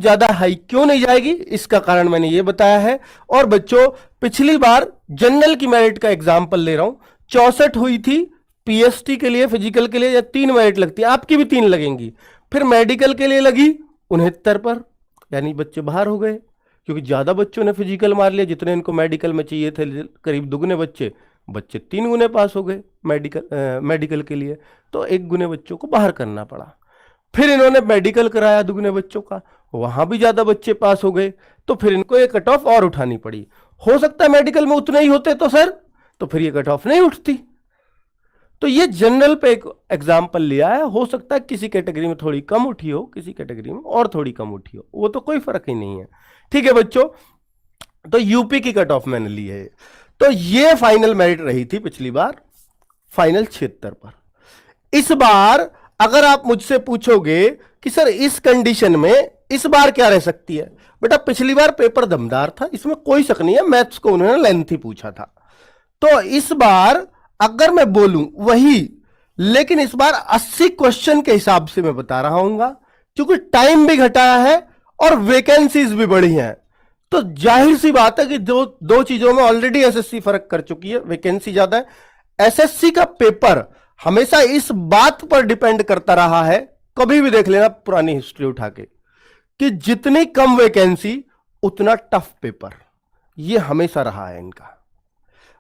ज्यादा हाई क्यों नहीं जाएगी, इसका कारण मैंने ये बताया है। और बच्चों पिछली बार जनरल की मेरिट का एग्जाम्पल ले रहा हूं, 64 हुई थी पीएसटी के लिए, फिजिकल के लिए, या 3 मेरिट लगती है, आपकी भी 3 लगेंगी। फिर मेडिकल के लिए लगी 69 पर, यानी बच्चे बाहर हो गए, क्योंकि ज्यादा बच्चों ने फिजिकल मार लिया, जितने इनको मेडिकल में चाहिए थे, करीब दुगने बच्चे 3 गुने पास हो गए मेडिकल के लिए, तो 1 गुने बच्चों को बाहर करना पड़ा। फिर इन्होंने मेडिकल कराया दुगने बच्चों का, वहां भी ज्यादा बच्चे पास हो गए, तो फिर इनको ये कट ऑफ और उठानी पड़ी। हो सकता है मेडिकल में उतने ही होते तो सर, तो फिर ये कट ऑफ नहीं उठती। तो ये जनरल पे एक एग्जाम्पल लिया है, हो सकता है किसी कैटेगरी में थोड़ी कम उठी हो, किसी कैटेगरी में और थोड़ी कम उठी हो, वो तो कोई फर्क ही नहीं है। ठीक है बच्चों, तो यूपी की कट ऑफ मैंने ली है। तो ये फाइनल मेरिट रही थी पिछली बार, फाइनल 76 पर। इस बार अगर आप मुझसे पूछोगे कि सर इस कंडीशन में इस बार क्या रह सकती है, बेटा पिछली बार पेपर दमदार था, इसमें कोई शक नहीं है, मैथ्स को उन्होंने लेंथी पूछा था। तो इस बार अगर मैं बोलूं वही, लेकिन इस बार 80 क्वेश्चन के हिसाब से मैं बता रहा हूंगा, क्योंकि टाइम भी घटाया है और वैकेंसीज भी बढ़ी हैं। तो जाहिर सी बात है कि दो चीजों में ऑलरेडी एसएससी फर्क कर चुकी है, वैकेंसी ज्यादा है। एसएससी का पेपर हमेशा इस बात पर डिपेंड करता रहा है, कभी भी देख लेना पुरानी हिस्ट्री उठा के, कि जितनी कम वैकेंसी उतना टफ पेपर, ये हमेशा रहा है इनका।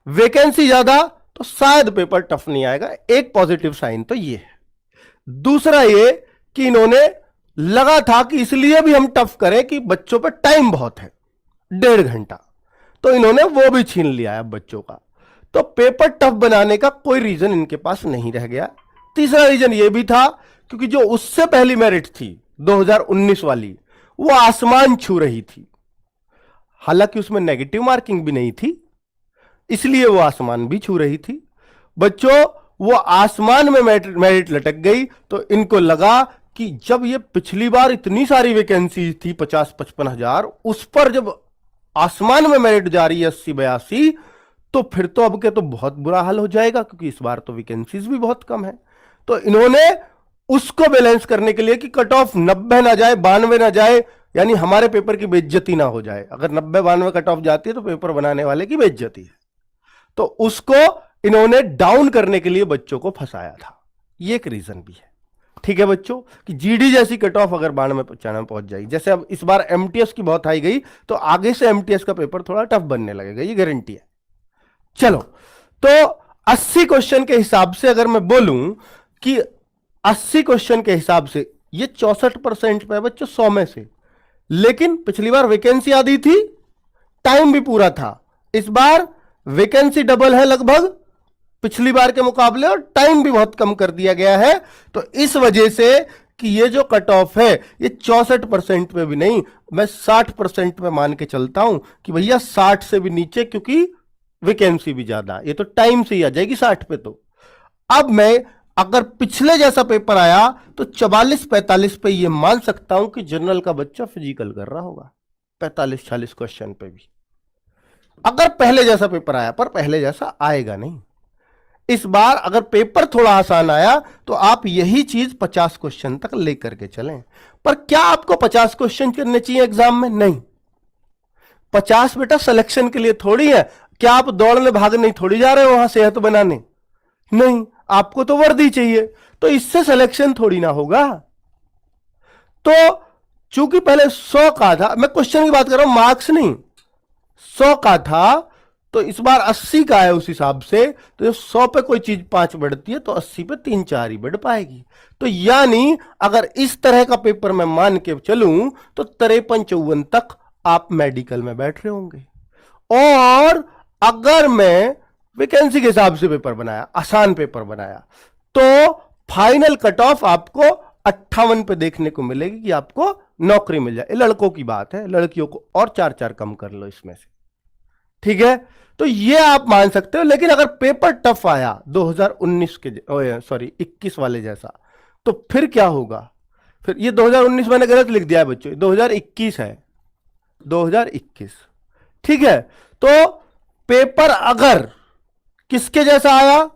वैकेंसी ज्यादा तो शायद पेपर टफ नहीं आएगा, एक पॉजिटिव साइन तो ये है। दूसरा ये कि इन्होंने लगा था कि इसलिए भी हम टफ करें कि बच्चों पर टाइम बहुत है, 1.5 घंटा, तो इन्होंने वो भी छीन लिया है बच्चों का। तो पेपर टफ बनाने का कोई रीजन इनके पास नहीं रह गया। तीसरा रीजन ये भी था क्योंकि जो उससे पहली मेरिट थी 2019 वाली, वो आसमान छू रही थी, हालांकि उसमें नेगेटिव मार्किंग भी नहीं थी, इसलिए वो आसमान भी छू रही थी। बच्चों वो आसमान में मेरिट लटक गई, तो इनको लगा कि जब ये पिछली बार इतनी सारी वैकेंसी थी 50-55 हजार, उस पर जब आसमान में मेरिट जा रही है 80-82, तो फिर तो अब के तो बहुत बुरा हाल हो जाएगा, क्योंकि इस बार तो वैकेंसीज भी बहुत कम है। तो इन्होंने उसको बैलेंस करने के लिए कि कट ऑफ 90 ना जाए, 92 ना जाए, यानी हमारे पेपर की बेइज्जती ना हो जाए। अगर 90-92 कट ऑफ जाती है तो पेपर बनाने वाले की बेइज्जती है, तो उसको इन्होंने डाउन करने के लिए बच्चों को फंसाया था, ये एक रीजन भी है। ठीक है बच्चों, कि जीडी जैसी कट ऑफ अगर 92 में पहुंच जाएगी, जैसे अब इस बार एमटीएस की बहुत हाई गई, तो आगे से एमटीएस का पेपर थोड़ा टफ बनने लगेगा, ये गारंटी है। चलो, तो 80 क्वेश्चन के हिसाब से अगर मैं बोलूं कि 80 क्वेश्चन के हिसाब से ये 64% पे है बच्चों 100 में से, लेकिन पिछली बार वैकेंसी आधी थी, टाइम भी पूरा था। इस बार वैकेंसी डबल है लगभग पिछली बार के मुकाबले, और टाइम भी बहुत कम कर दिया गया है। तो इस वजह से कि ये जो कट ऑफ है ये 64% पे भी नहीं, मैं 60% पे मान के चलता हूं कि भैया 60 से भी नीचे, क्योंकि वैकेंसी भी ज्यादा, ये तो टाइम से ही आ जाएगी 60 पे। तो अब मैं अगर पिछले जैसा पेपर आया तो 44-45 पे ये मान सकता हूं कि जनरल का बच्चा फिजिकल कर रहा होगा 45-46 क्वेश्चन पे भी, अगर पहले जैसा पेपर आया, पर पहले जैसा आएगा नहीं। इस बार अगर पेपर थोड़ा आसान आया तो आप यही चीज 50 क्वेश्चन तक लेकर के चलें। पर क्या आपको 50 क्वेश्चन करने चाहिए एग्जाम में? नहीं, 50 बेटा सिलेक्शन के लिए थोड़ी है। क्या आप दौड़ने भागने थोड़ी जा रहे हो वहां सेहत बनाने? नहीं, आपको तो वर्दी चाहिए, तो इससे सिलेक्शन थोड़ी ना होगा। तो चूंकि पहले 100 का था, मैं क्वेश्चन की बात कर रहा हूं, मार्क्स नहीं, 100 का था, तो इस बार 80 का है। उस हिसाब से तो 100 पे कोई चीज 5 बढ़ती है तो 80 पे 3-4 ही बढ़ पाएगी। तो यानी अगर इस तरह का पेपर मैं मान के चलूं तो 53-54 तक आप मेडिकल में बैठ रहे होंगे। और अगर मैं वैकेंसी के हिसाब से पेपर बनाया, आसान पेपर बनाया, तो फाइनल कट ऑफ आपको 58 पे देखने को मिलेगी कि आपको नौकरी मिल जाए। लड़कों की बात है, लड़कियों को और 4-4 कम कर लो इसमें से, ठीक है। तो ये आप मान सकते हो। लेकिन अगर पेपर टफ आया 2019 के 21 वाले जैसा, तो फिर क्या होगा? फिर ये 2019 मैंने गलत लिख दिया है बच्चों, 2021 है, 2021, ठीक है। तो पेपर अगर किसके जैसा आया,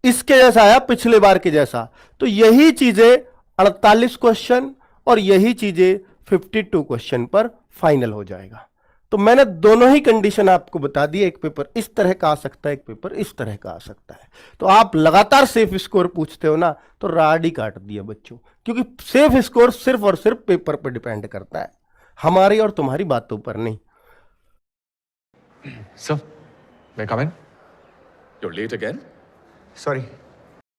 इसके जैसा आया, पिछले बार के जैसा, तो यही चीजें 48 क्वेश्चन और यही चीजें 52 क्वेश्चन पर फाइनल हो जाएगा। तो मैंने दोनों ही कंडीशन आपको बता दी, एक पेपर इस तरह का आ सकता है, एक पेपर इस तरह का आ सकता है। तो आप लगातार सेफ स्कोर पूछते हो ना, तो राड ही काट दिया बच्चों, क्योंकि सेफ स्कोर सिर्फ और सिर्फ पेपर पर डिपेंड करता है, हमारी और तुम्हारी बातों पर नहीं। Sir, may I come in? You're late again? Sorry.